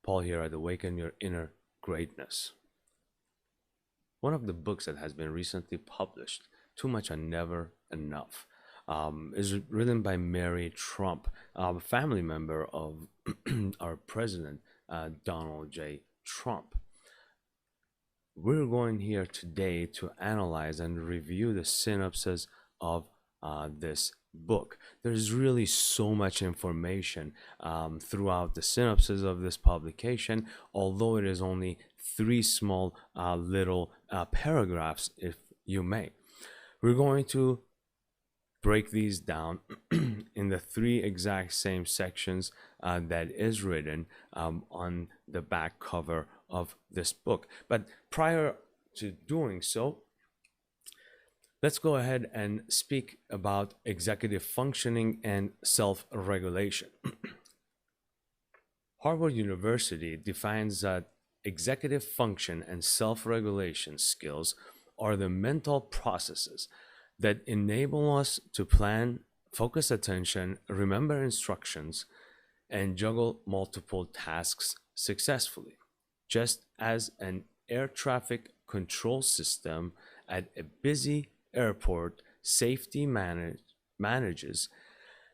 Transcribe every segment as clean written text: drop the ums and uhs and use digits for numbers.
Paul here at Awaken Your Inner Greatness. One of the books that has been recently published, Too Much and Never Enough, is written by Mary Trump, a family member of our president, Donald J. Trump. We're going here today to analyze and review the synopsis of this book. There's really so much information throughout the synopsis of this publication, although it is only three small little paragraphs, if you may. We're going to break these down in the three exact same sections that is written on the back cover of this book. But prior to doing so, let's go ahead and speak about executive functioning and self-regulation. Harvard University defines that executive function and self-regulation skills are the mental processes that enable us to plan, focus attention, remember instructions, and juggle multiple tasks successfully. Just as an air traffic control system at a busy airport safety manages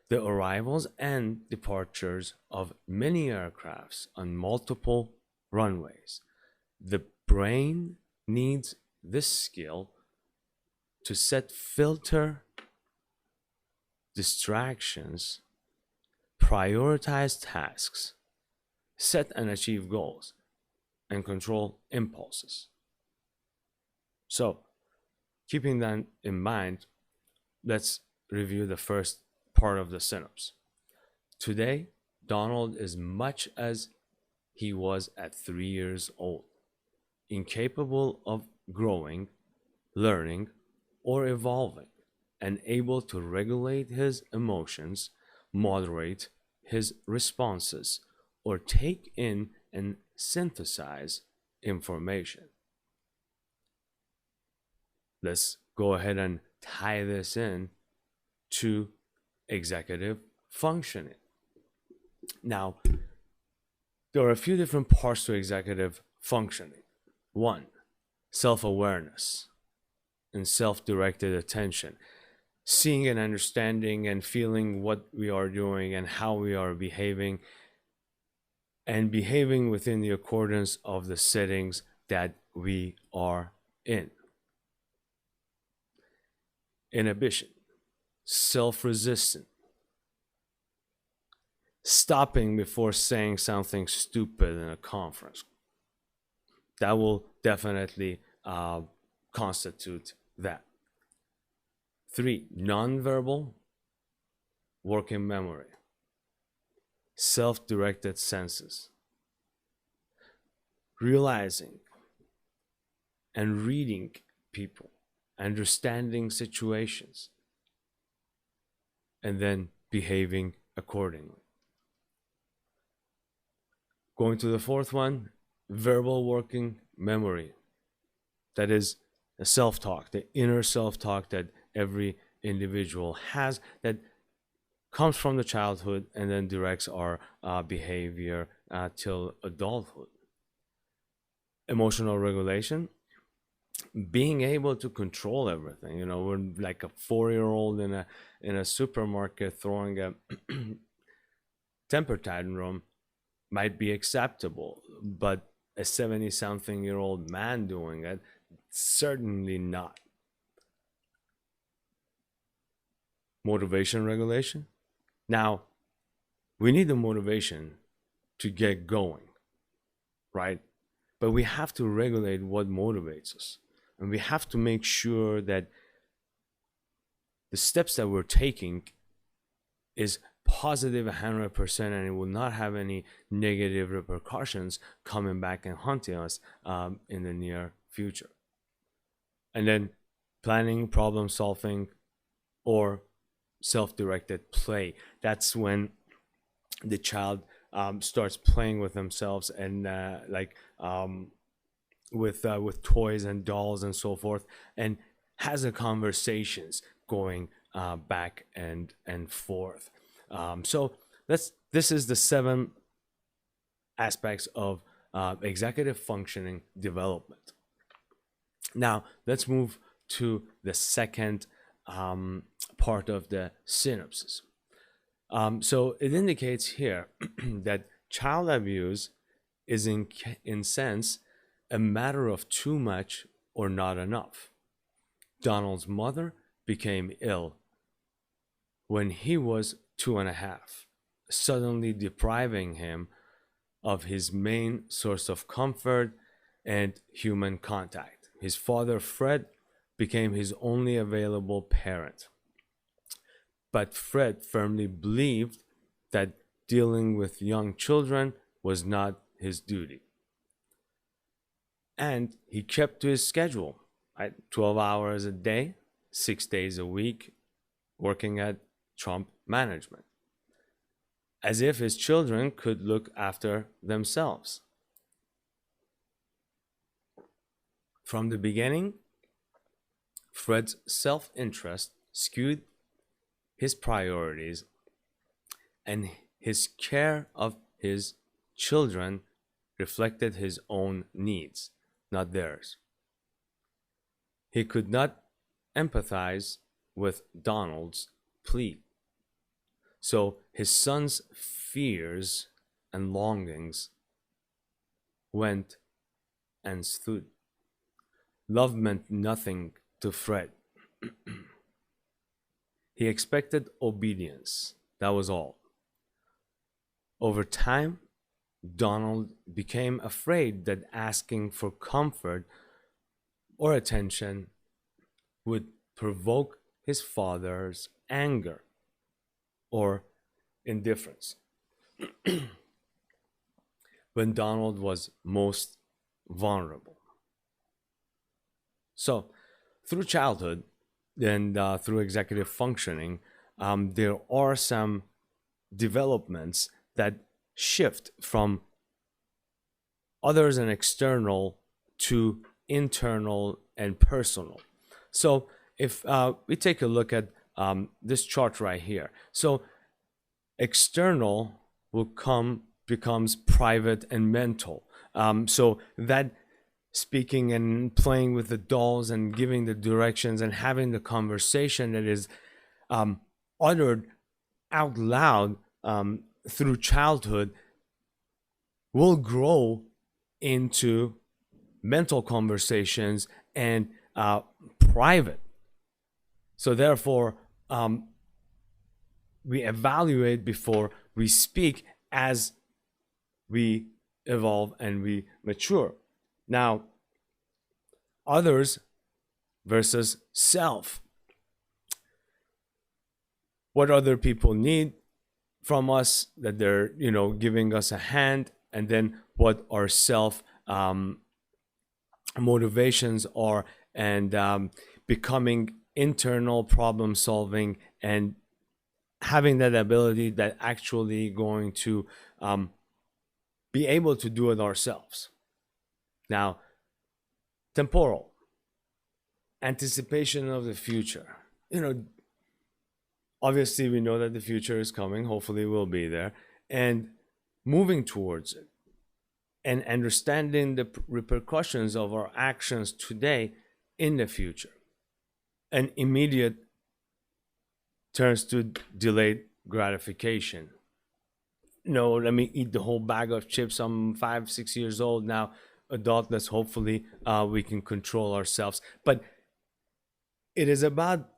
the arrivals and departures of many aircrafts on multiple runways, the brain needs this skill to set filter distractions, prioritize tasks, set and achieve goals, and control impulses. So, keeping that in mind, let's review the first part of the synopsis. Today, Donald is much as he was at 3 years old, incapable of growing, learning, or evolving, and able to regulate his emotions, moderate his responses, or take in and synthesize information. Let's go ahead and tie this in to executive functioning. Now, there are a few different parts to executive functioning. One, self-awareness and self-directed attention, seeing and understanding and feeling what we are doing and how we are behaving, and behaving within the accordance of the settings that we are in. Inhibition, self-resistant, stopping before saying something stupid in a conference. That will definitely constitute that. 3, nonverbal working memory, self-directed senses, realizing and reading people, understanding situations, and then behaving accordingly. Going to the fourth one, verbal working memory. That is a self-talk, the inner self-talk that every individual has, that comes from the childhood and then directs our behavior till adulthood. Emotional regulation, being able to control everything. You know, we're like a 4-year-old in a supermarket throwing a temper tantrum might be acceptable, but a 70-something-year-old man doing it, certainly not. Motivation regulation. Now, we need the motivation to get going, right? But we have to regulate what motivates us. And we have to make sure that the steps that we're taking is positive 100%, and it will not have any negative repercussions coming back and haunting us in the near future. And then planning, problem solving, or self-directed play. That's when the child starts playing with themselves and with toys and dolls and so forth, and has a conversations going back and forth. So this is the 7 aspects of executive functioning development. Now, let's move to the second part of the synopsis. So it indicates here that child abuse is in sense a matter of too much or not enough. Donald's mother became ill when he was 2.5, suddenly depriving him of his main source of comfort and human contact. His father, Fred, became his only available parent. But Fred firmly believed that dealing with young children was not his duty. And he kept to his schedule, right? 12 hours a day, 6 days a week, working at Trump Management, as if his children could look after themselves. From the beginning, Fred's self-interest skewed his priorities, and his care of his children reflected his own needs, not theirs. He could not empathize with Donald's plea. So his son's fears and longings went and stood. Love meant nothing to Fred. He expected obedience. That was all. Over time, Donald became afraid that asking for comfort or attention would provoke his father's anger or indifference. When Donald was most vulnerable. So, through childhood and through executive functioning, there are some developments that shift from others and external to internal and personal. So, if we take a look at this chart right here, so external becomes private and mental. So that speaking and playing with the dolls and giving the directions and having the conversation that is uttered out loud through childhood will grow into mental conversations and private. So therefore, we evaluate before we speak as we evolve and we mature. Now, others versus self. What other people need from us, that they're, giving us a hand, and then what our self motivations are, and becoming internal problem solving and having that ability that actually going to be able to do it ourselves. Now, temporal, anticipation of the future. Obviously we know that the future is coming, hopefully we'll be there, and moving towards it and understanding the repercussions of our actions today in the future. And immediate turns to delayed gratification. Let me eat the whole bag of chips. I'm 5-6 years old now, adult. Let's hopefully we can control ourselves. But it is about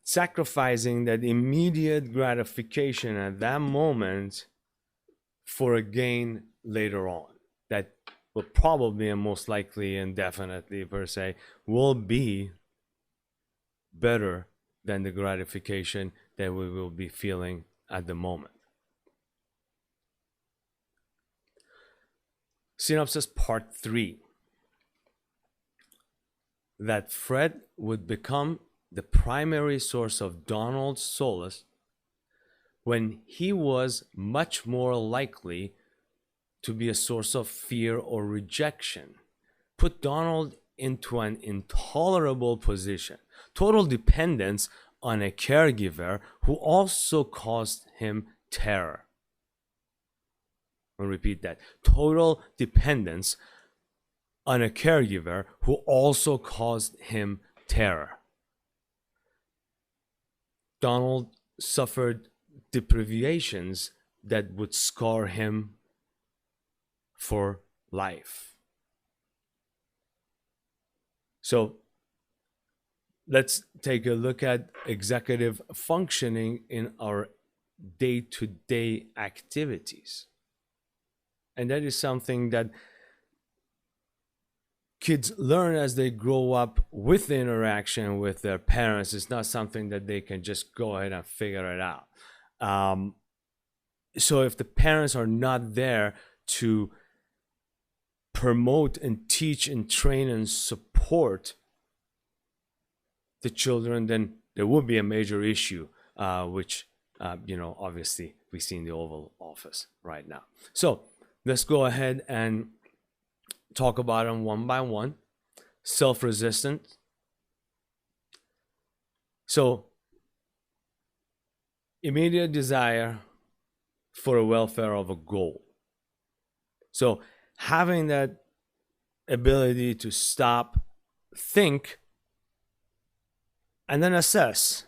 sacrificing that immediate gratification at that moment for a gain later on that will probably and most likely and definitely per se will be better than the gratification that we will be feeling at the moment. Synopsis part 3. That Fred would become the primary source of Donald's solace when he was much more likely to be a source of fear or rejection, put Donald into an intolerable position, total dependence on a caregiver who also caused him terror. I'll repeat that. Total dependence on a caregiver who also caused him terror. Donald suffered deprivations that would scar him for life. So let's take a look at executive functioning in our day-to-day activities. And that is something that kids learn as they grow up with the interaction with their parents. It's not something that they can just go ahead and figure it out. So if the parents are not there to promote and teach and train and support the children, then there will be a major issue, which, obviously we see in the Oval Office right now. So let's go ahead and talk about them one by one. Self-resistant. So immediate desire for the welfare of a goal. So having that ability to stop, think, and then assess.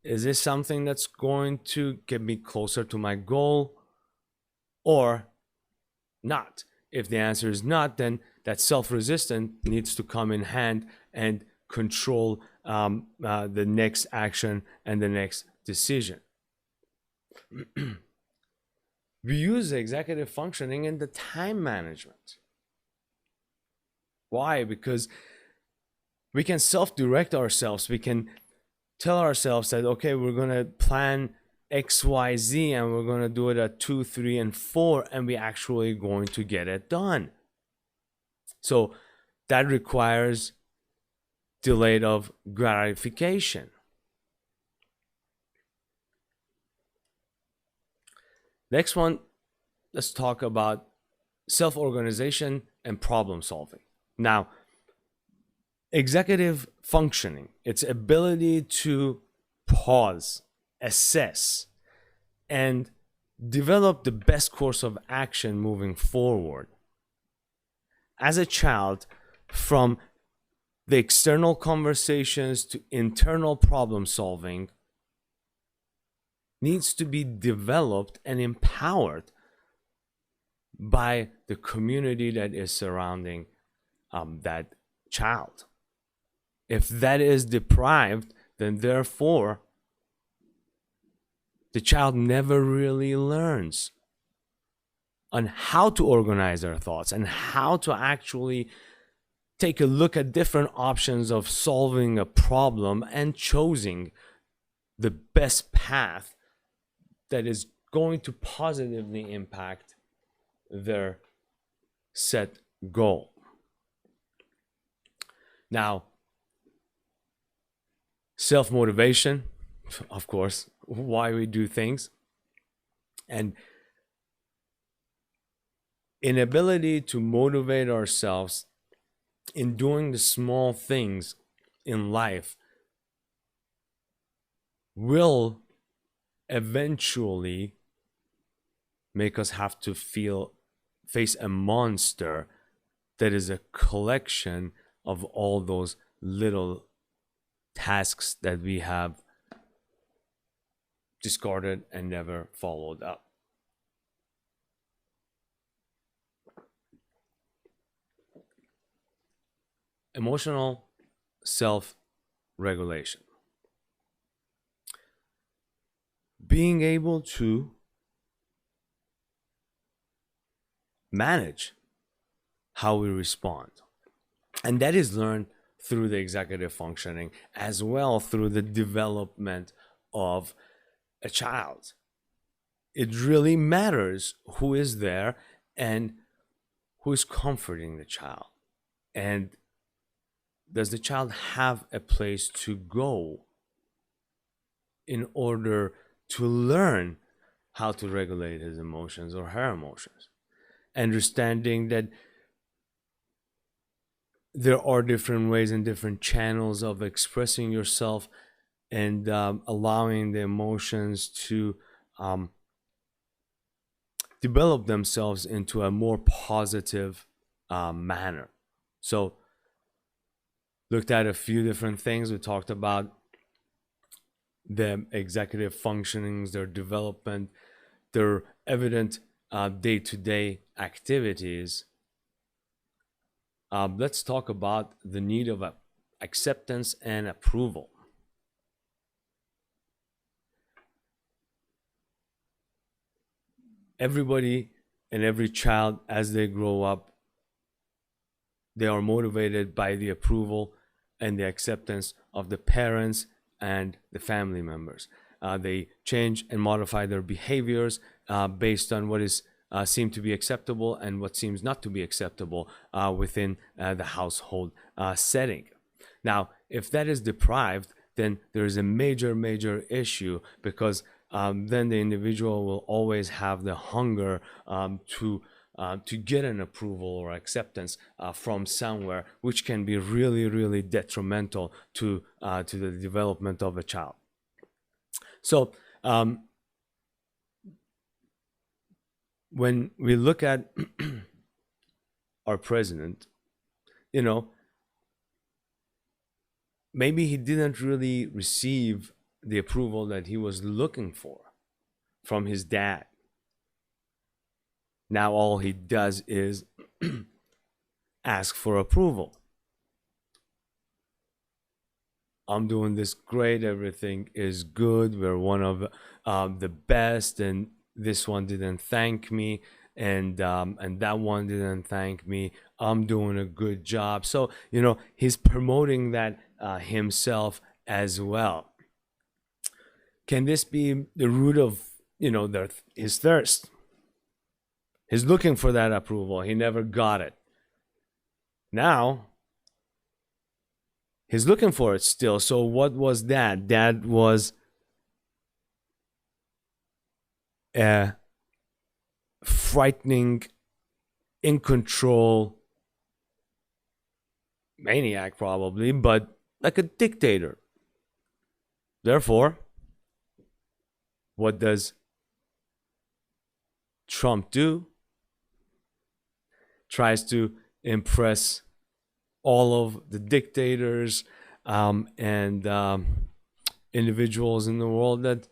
Is this something that's going to get me closer to my goal or not? If the answer is not, then that self-resistance needs to come in hand and control the next action and the next decision. We use executive functioning in the time management. Why? Because we can self-direct ourselves. We can tell ourselves that, okay, we're going to plan X, Y, Z, and we're going to do it at 2, 3, and 4, and we're actually going to get it done. So that requires delayed of gratification. Next one, let's talk about self-organization and problem solving. Now, executive functioning, its ability to pause, assess, and develop the best course of action moving forward. As a child, from the external conversations to internal problem solving, needs to be developed and empowered by the community that is surrounding that child. If that is deprived, then therefore the child never really learns on how to organize their thoughts and how to actually take a look at different options of solving a problem and choosing the best path that is going to positively impact their set goal. Now, self-motivation, of course, why we do things, and inability to motivate ourselves in doing the small things in life will eventually make us have to face a monster that is a collection of all those little tasks that we have discarded and never followed up. Emotional self-regulation. Being able to manage how we respond. And that is learned through the executive functioning, as well through the development of a child. It really matters who is there and who is comforting the child. And does the child have a place to go in order to learn how to regulate his emotions or her emotions? Understanding that there are different ways and different channels of expressing yourself and allowing the emotions to develop themselves into a more positive manner. So, looked at a few different things. We talked about the executive functionings, their development, their evident day-to-day activities. Let's talk about the need of acceptance and approval. Everybody and every child, as they grow up, they are motivated by the approval and the acceptance of the parents and the family members. They change and modify their behaviors based on what is seem to be acceptable and what seems not to be acceptable within the household setting. Now, if that is deprived, then there is a major issue, because then the individual will always have the hunger to get an approval or acceptance from somewhere, which can be really detrimental to the development of a child. So when we look at our president, maybe he didn't really receive the approval that he was looking for from his dad. Now all he does is ask for approval. I'm doing this great, everything is good, we're one of the best, and this one didn't thank me, and that one didn't thank me, I'm doing a good job. So he's promoting that himself as well. Can this be the root of his thirst? He's looking for that approval, he never got it. Now he's looking for it still. So what was that? That was a frightening, in control maniac, probably, but like a dictator. Therefore, what does Trump do? Tries to impress all of the dictators and individuals in the world that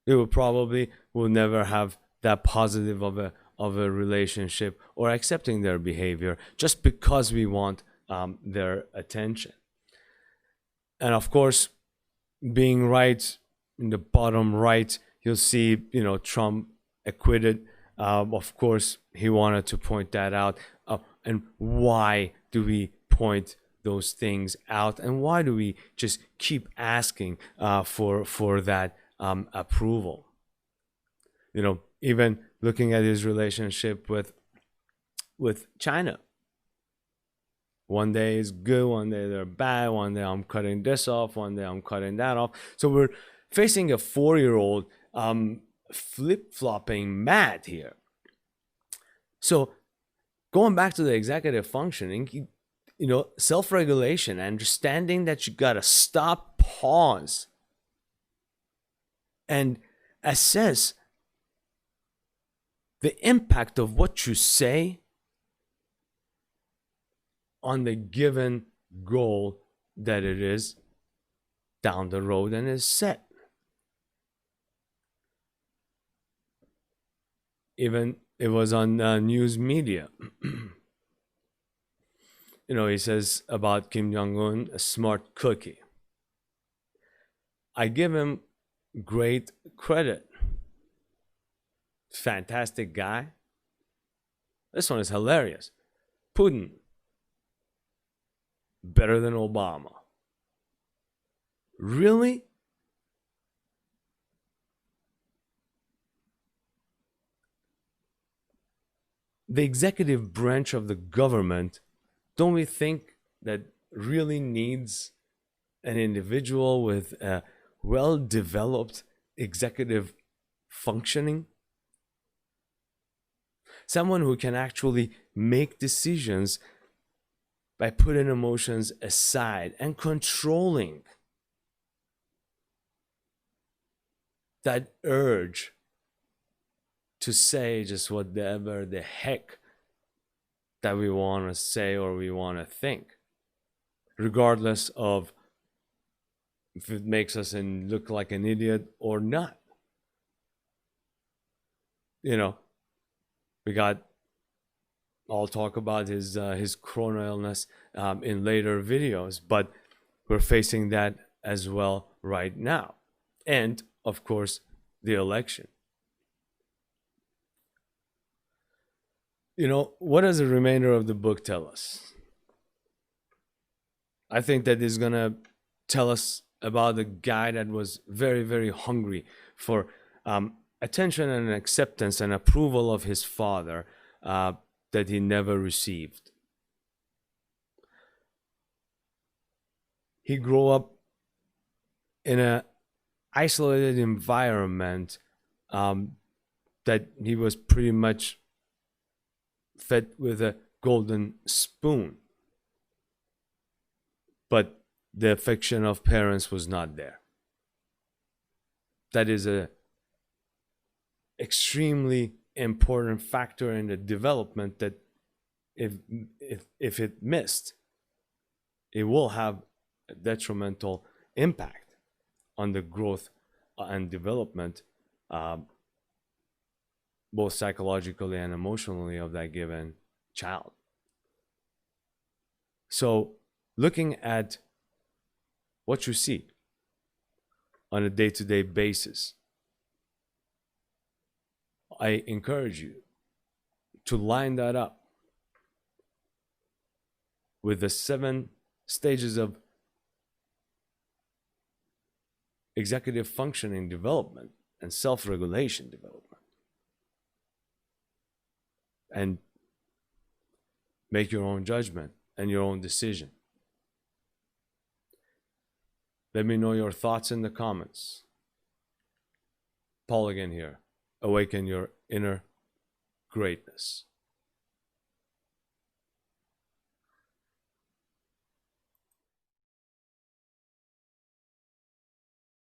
they will never have that positive of a relationship or accepting their behavior, just because we want their attention. And of course, being right in the bottom right, you'll see Trump acquitted. Of course, he wanted to point that out. And why do we point those things out? And why do we just keep asking for that approval? Even looking at his relationship with China. One day is good, one day they're bad, one day I'm cutting this off, one day I'm cutting that off. So we're facing a 4-year-old flip-flopping mad here. So going back to the executive functioning, self-regulation, understanding that you gotta stop, pause, and assess the impact of what you say on the given goal that it is down the road and is set. Even it was on news media. He says about Kim Jong-un, a smart cookie. I give him great credit. Fantastic guy. This one is hilarious. Putin, better than Obama. Really? The executive branch of the government, don't we think that really needs an individual with a well-developed executive functioning? Someone who can actually make decisions by putting emotions aside and controlling that urge to say just whatever the heck that we want to say or we want to think, regardless of if it makes us look like an idiot or not. You know, we got, I'll talk about his corona illness in later videos, but we're facing that as well right now. And of course, the election. You know, what does the remainder of the book tell us? I think that is going to tell us about a guy that was very, very hungry for attention and acceptance and approval of his father that he never received. He grew up in an isolated environment that he was pretty much fed with a golden spoon. But the affection of parents was not there. That is a extremely important factor in the development that if it missed, it will have a detrimental impact on the growth and development, both psychologically and emotionally, of that given child. So looking at what you see on a day-to-day basis, I encourage you to line that up with the 7 stages of executive functioning development and self-regulation development, and make your own judgment and your own decision. Let me know your thoughts in the comments. Paul again here. Awaken your inner greatness.